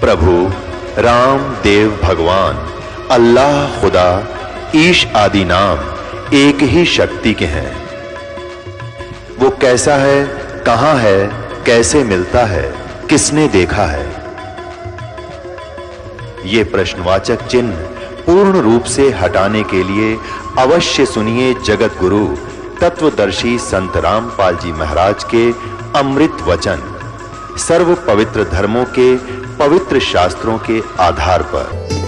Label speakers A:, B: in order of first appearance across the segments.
A: प्रभु राम देव भगवान अल्लाह खुदा ईश आदि नाम एक ही शक्ति के हैं। वो कैसा है, कहां है, कैसे मिलता है, किसने देखा है? ये प्रश्नवाचक चिन्ह पूर्ण रूप से हटाने के लिए अवश्य सुनिए जगत गुरु तत्वदर्शी संत रामपाल जी महाराज के अमृत वचन, सर्व पवित्र धर्मों के पवित्र शास्त्रों के आधार पर।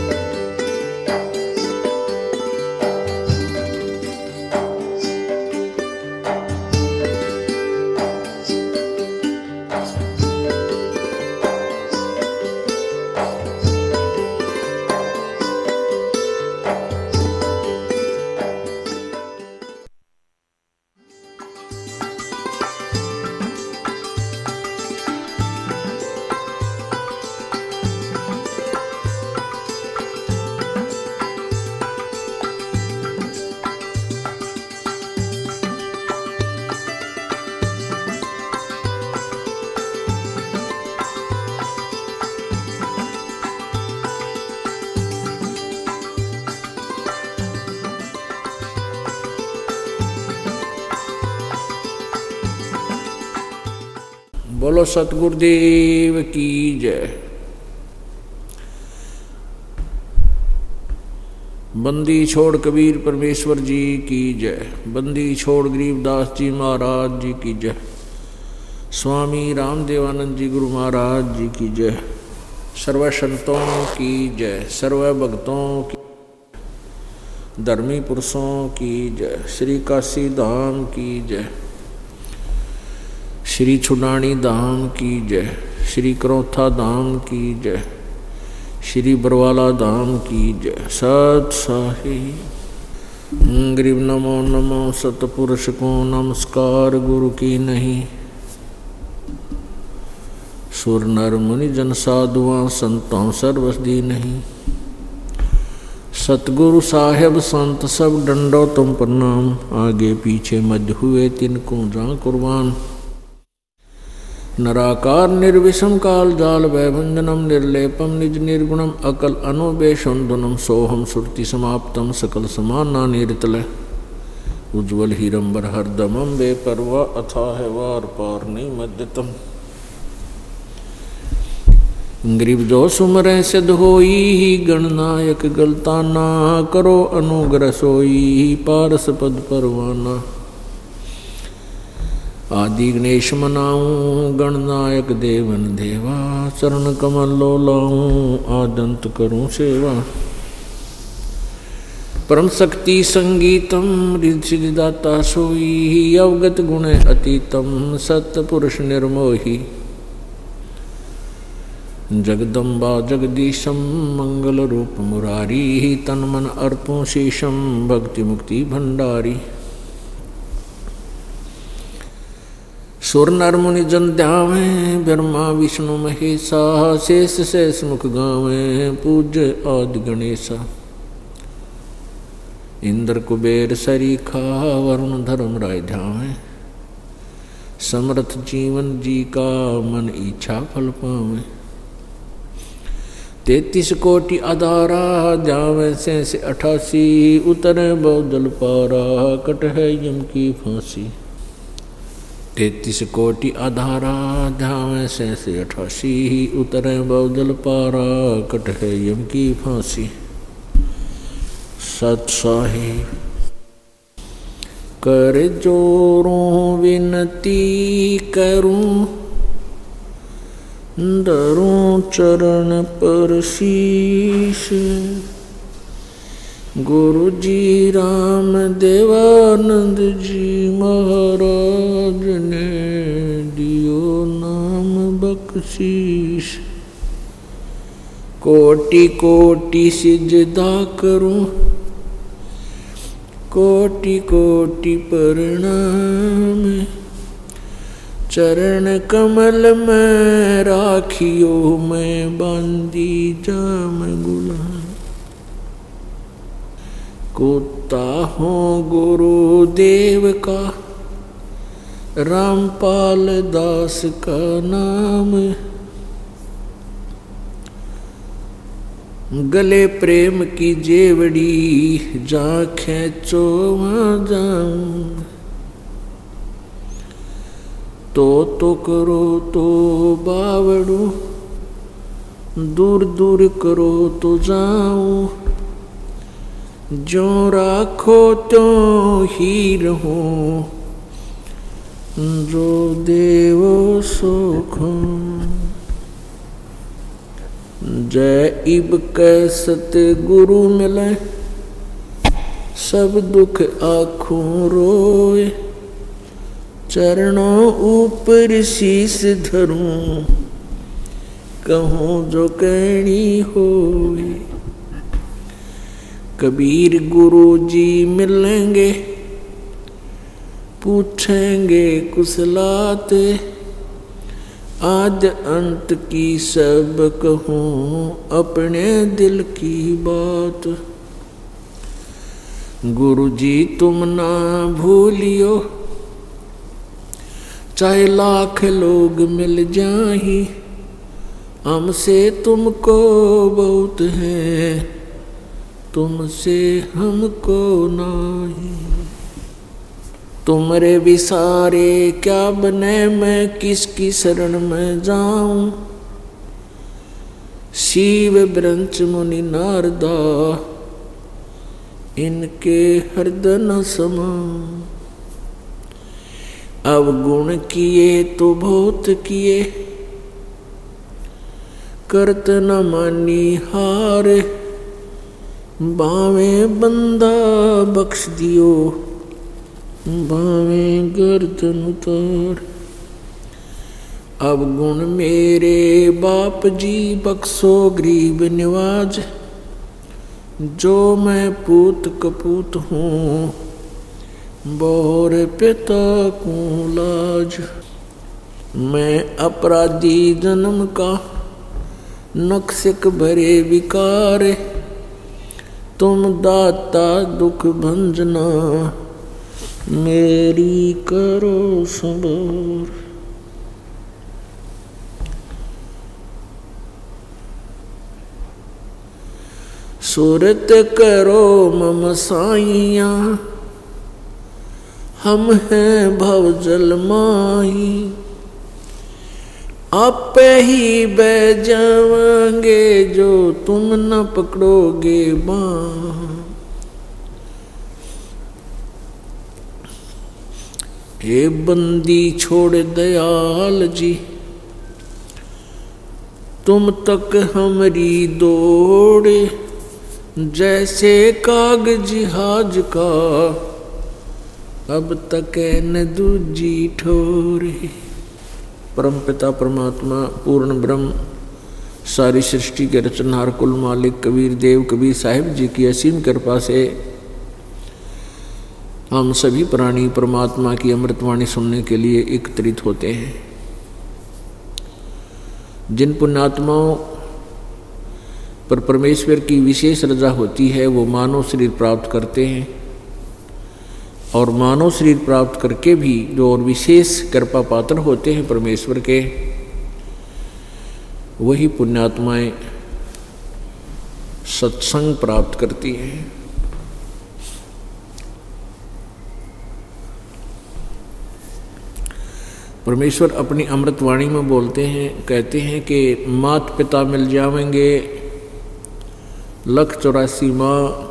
B: बोलो सतगुरुदेव की जय। बंदी छोड़ कबीर परमेश्वर जी की जय। बंदी छोड़ गरीबदास जी महाराज जी की जय। स्वामी रामदेवानंद जी गुरु महाराज जी की जय। सर्व संतों की जय, सर्व भक्तों की, धर्मी पुरुषों की जय। श्री काशी धाम की जय, श्री छुडानी धाम की जय, श्री करोथा धाम की जय, श्री बरवाला धाम की जय। सत साहिब गरीब नमो नमो सतपुरुष को नमस्कार गुरु की नहीं। सुर नर मुनि जन साधुआं संतों सर्वसदी नहीं। सतगुरु साहेब संत सब डंडो तुम प्रणाम। आगे पीछे मध्य हुए तिनको जा कुर्बान। नराकार निर्विषम काल जाल वैभंजनम निर्लेपम निज निर्गुणम अकल अनुबेशुंदनम सोहम सुरति समाप्तम सकल समाना निरतल उज्ज्वल हीरंबर हरदमम बेपरवा अथाह वार पार नहीं मध्यतम। गरीब जो सुमरे सिद्ध होई गणनायक गलता ना करो अनुग्रह सोई पारस पद परवाना। आदि गणेश मनाऊं गणनायक देवन देवा चरण कमल लो लाऊं आदंत करूं सेवा। परम शक्ति संगीतम रिद्धिदाता सोई अवगत गुण अतीतम सत्य पुरुष निर्मोही। जगदम्बा जगदीशम मंगल रूप मुरारी तन मन अर्पों शीशम भक्ति मुक्ति भंडारी। सुर नर मुनि जन ध्यावे ब्रह्मा विष्णु महेशा शेष शेष मुख गावे पूज्य आदि गणेशा। इंद्र कुबेर सरीखा वरुण धर्म राय ध्यावे समर्थ जीवन जी का मन इच्छा फल पावे। 33 कोटि आधारा ध्यावे से 88 उतरे बहुदल पारा कट है यम की फांसी। 33 कोटि आधारा ध्यावे से 88 उतरे बहुदल पारा कट है यम की फांसी। सत साहिब कर जोरों विनती करूं धरूं चरण पर शीश। गुरु जी राम देवानंद जी महाराज ने दियो नाम बख्शीश। कोटि कोटि सिजदा करूं कोटि कोटि प्रणाम। चरण कमल में राखियो मैं बांधी जाम गुलाम। कुत्ता हूँ गुरुदेव का रामपाल दास का नाम। गले प्रेम की जेवड़ी जा खेचो वहाँ जाऊं। तो करो तो बावड़ू, दूर दूर करो तो जाऊं। जो राखो त्यों ही रहूं, जो देवो सो खाऊं। जय इब कै सतगुरु मिले, सब दुख आँखों रोए। चरणों ऊपर शीस धरूं, कहूँ जो कहनी होए। कबीर गुरु जी मिलेंगे, पूछेंगे कुशलाते। आद अंत की सब कहूँ, अपने दिल की बात। गुरु जी तुम ना भूलियो, चाहे लाख लोग मिल जाही। हमसे तुमको बहुत है, तुमसे हमको नहीं। तुमरे विसारे क्या बने, मैं किसकी शरण में जाऊं। शिव ब्रंच मुनि नारदा, इनके हृदय न समाऊं। अवगुण किए तो बहुत किए, करत न मानी हार। बावे बंदा बख्श दियो, बावे गर्दन उतार। अवगुण मेरे बाप जी बख्शो गरीब निवाज। जो मैं पूत कपूत हूँ, बोर पिता को लाज। मैं अपराधी जन्म का, नक्सिक भरे विकार। तुम दाता दुख भंजना, मेरी करो संभार। सूरत करो मम साइया, हम हैं भव जल माही। आप ही बह जावांगे, जो तुम न पकड़ोगे बाँ। हे बंदी छोड़ दयाल जी, तुम तक हमारी दौड़। जैसे कागज जहाज का, अब तक न दूजी ठोरे। परम पिता परमात्मा पूर्ण ब्रह्म, सारी सृष्टि के रचनहार कुल मालिक कबीर देव कबीर साहिब जी की असीम कृपा से हम सभी प्राणी परमात्मा की अमृतवाणी सुनने के लिए एकत्रित होते हैं। जिन पुण्यात्माओं पर परमेश्वर की विशेष रजा होती है, वो मानव शरीर प्राप्त करते हैं। और मानव शरीर प्राप्त करके भी जो और विशेष कृपा पात्र होते हैं परमेश्वर के, वही पुण्यात्माएं सत्संग प्राप्त करती हैं। परमेश्वर अपनी अमृतवाणी में बोलते हैं, कहते हैं कि मात पिता मिल जावेंगे, 184 माँ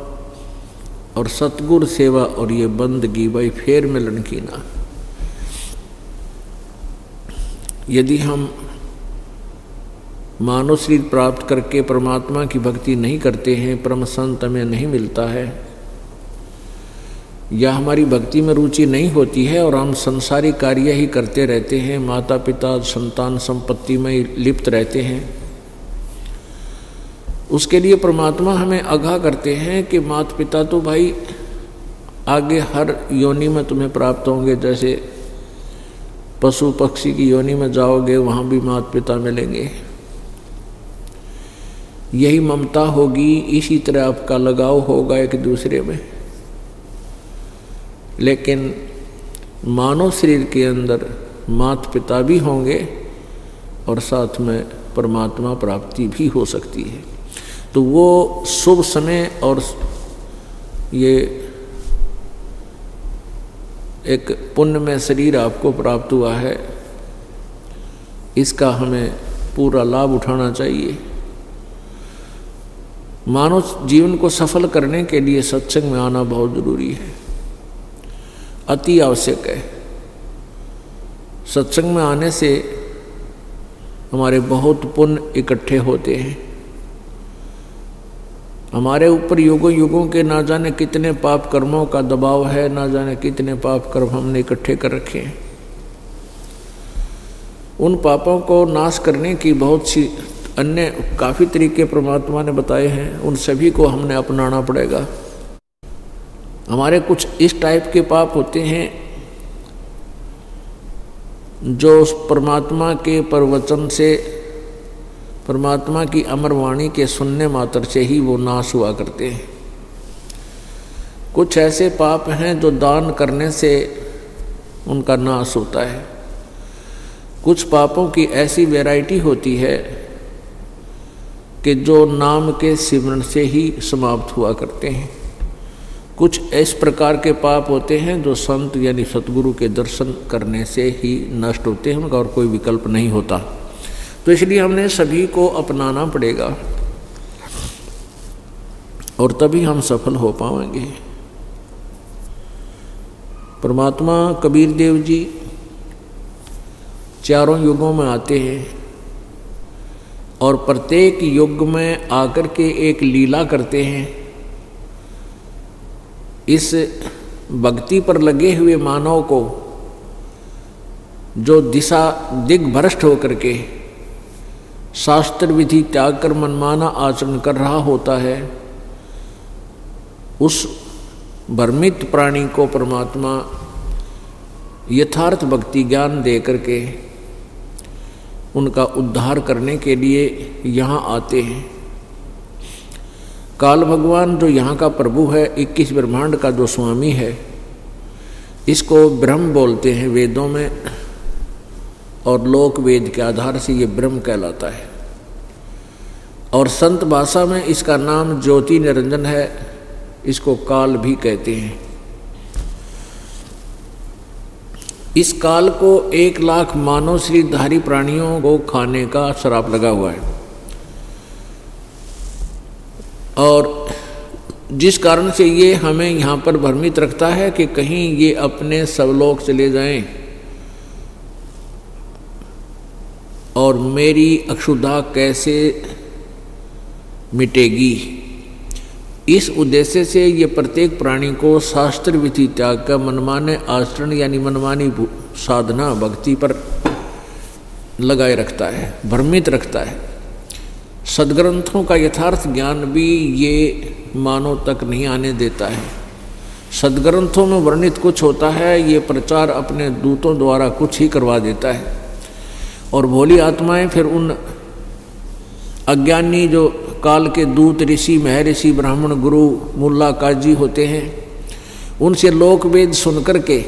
B: और सतगुर सेवा और ये बंदगी भाई फेर मिलन की ना। यदि हम मानव शरीर प्राप्त करके परमात्मा की भक्ति नहीं करते हैं, परम संत हमें नहीं मिलता है, या हमारी भक्ति में रुचि नहीं होती है और हम संसारी कार्य ही करते रहते हैं, माता पिता संतान संपत्ति में लिप्त रहते हैं, उसके लिए परमात्मा हमें आगाह करते हैं कि माता पिता तो भाई आगे हर योनि में तुम्हें प्राप्त होंगे। जैसे पशु पक्षी की योनि में जाओगे, वहाँ भी माता पिता मिलेंगे, यही ममता होगी, इसी तरह आपका लगाव होगा एक दूसरे में। लेकिन मानव शरीर के अंदर माता पिता भी होंगे और साथ में परमात्मा प्राप्ति भी हो सकती है। तो वो शुभ समय और ये एक पुण्य में शरीर आपको प्राप्त हुआ है, इसका हमें पूरा लाभ उठाना चाहिए। मानव जीवन को सफल करने के लिए सत्संग में आना बहुत जरूरी है, अति आवश्यक है। सत्संग में आने से हमारे बहुत पुण्य इकट्ठे होते हैं। हमारे ऊपर युगों युगों के ना जाने कितने पाप कर्मों का दबाव है, ना जाने कितने पाप कर्म हमने इकट्ठे कर रखे हैं। उन पापों को नाश करने की बहुत सी अन्य काफ़ी तरीके परमात्मा ने बताए हैं, उन सभी को हमने अपनाना पड़ेगा। हमारे कुछ इस टाइप के पाप होते हैं जो उस परमात्मा के प्रवचन से, परमात्मा की अमर वाणी के सुनने मात्र से ही वो नाश हुआ करते हैं। कुछ ऐसे पाप हैं जो दान करने से उनका नाश होता है। कुछ पापों की ऐसी वैरायटी होती है कि जो नाम के सिमरन से ही समाप्त हुआ करते हैं। कुछ इस प्रकार के पाप होते हैं जो संत यानी सतगुरु के दर्शन करने से ही नष्ट होते हैं, उनका और कोई विकल्प नहीं होता। तो इसलिए हमने सभी को अपनाना पड़ेगा और तभी हम सफल हो पाएंगे। परमात्मा कबीर देव जी चारों युगों में आते हैं और प्रत्येक युग में आकर के एक लीला करते हैं। इस भक्ति पर लगे हुए मानव को जो दिशा दिग्भ्रष्ट होकर के शास्त्र विधि त्याग कर मनमाना आचरण कर रहा होता है, उस भ्रमित प्राणी को परमात्मा यथार्थ भक्ति ज्ञान दे करके उनका उद्धार करने के लिए यहाँ आते हैं। काल भगवान जो यहाँ का प्रभु है, 21 ब्रह्मांड का जो स्वामी है, इसको ब्रह्म बोलते हैं वेदों में, और लोक वेद के आधार से ये ब्रह्म कहलाता है। और संत भाषा में इसका नाम ज्योति निरंजन है, इसको काल भी कहते हैं। इस काल को 1 लाख मानव शरीरधारी प्राणियों को खाने का श्राप लगा हुआ है, और जिस कारण से ये हमें यहाँ पर भ्रमित रखता है कि कहीं ये अपने सबलोक चले जाएं और मेरी अक्षुधा कैसे मिटेगी। इस उद्देश्य से ये प्रत्येक प्राणी को शास्त्र विधि त्याग का मनमाने आचरण यानी मनमानी साधना भक्ति पर लगाए रखता है, भ्रमित रखता है। सद्ग्रंथों का यथार्थ ज्ञान भी ये मानव तक नहीं आने देता है। सद्ग्रंथों में वर्णित कुछ होता है, ये प्रचार अपने दूतों द्वारा कुछ ही करवा देता है, और भोली आत्माएं फिर उन अज्ञानी जो काल के दूत ऋषि महर्षि ब्राह्मण गुरु मुल्ला काजी होते हैं, उनसे लोक वेद सुन करके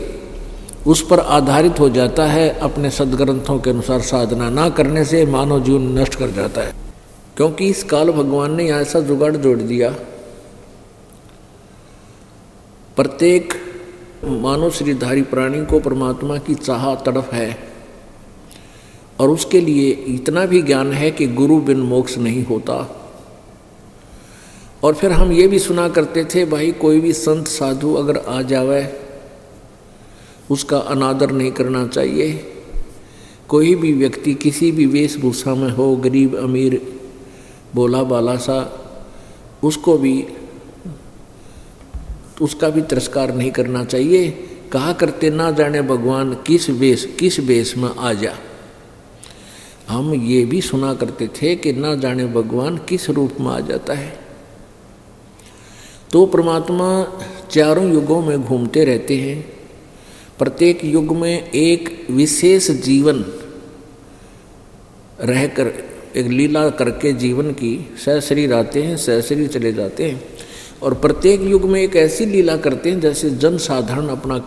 B: उस पर आधारित हो जाता है। अपने सद्ग्रंथों के अनुसार साधना ना करने से मानव जीवन नष्ट कर जाता है, क्योंकि इस काल भगवान ने ऐसा जुगाड़ जोड़ दिया। प्रत्येक मानव शरीरधारी प्राणी को परमात्मा की चाह तड़फ है, और उसके लिए इतना भी ज्ञान है कि गुरु बिन मोक्ष नहीं होता। और फिर हम ये भी सुना करते थे, भाई कोई भी संत साधु अगर आ जावे उसका अनादर नहीं करना चाहिए। कोई भी व्यक्ति किसी भी वेशभूषा में हो, गरीब अमीर बोला बाला सा, उसको भी उसका भी तिरस्कार नहीं करना चाहिए। कहा करते ना जाने भगवान किस वेश में आ जा। हम ये भी सुना करते थे कि ना जाने भगवान किस रूप में आ जाता है। तो परमात्मा चारों युगों में घूमते रहते हैं। प्रत्येक युग में एक विशेष जीवन रहकर एक लीला करके जीवन की सहशरीर आते हैं, सहशरीर चले जाते हैं, और प्रत्येक युग में एक ऐसी लीला करते हैं जैसे जन साधारण अपना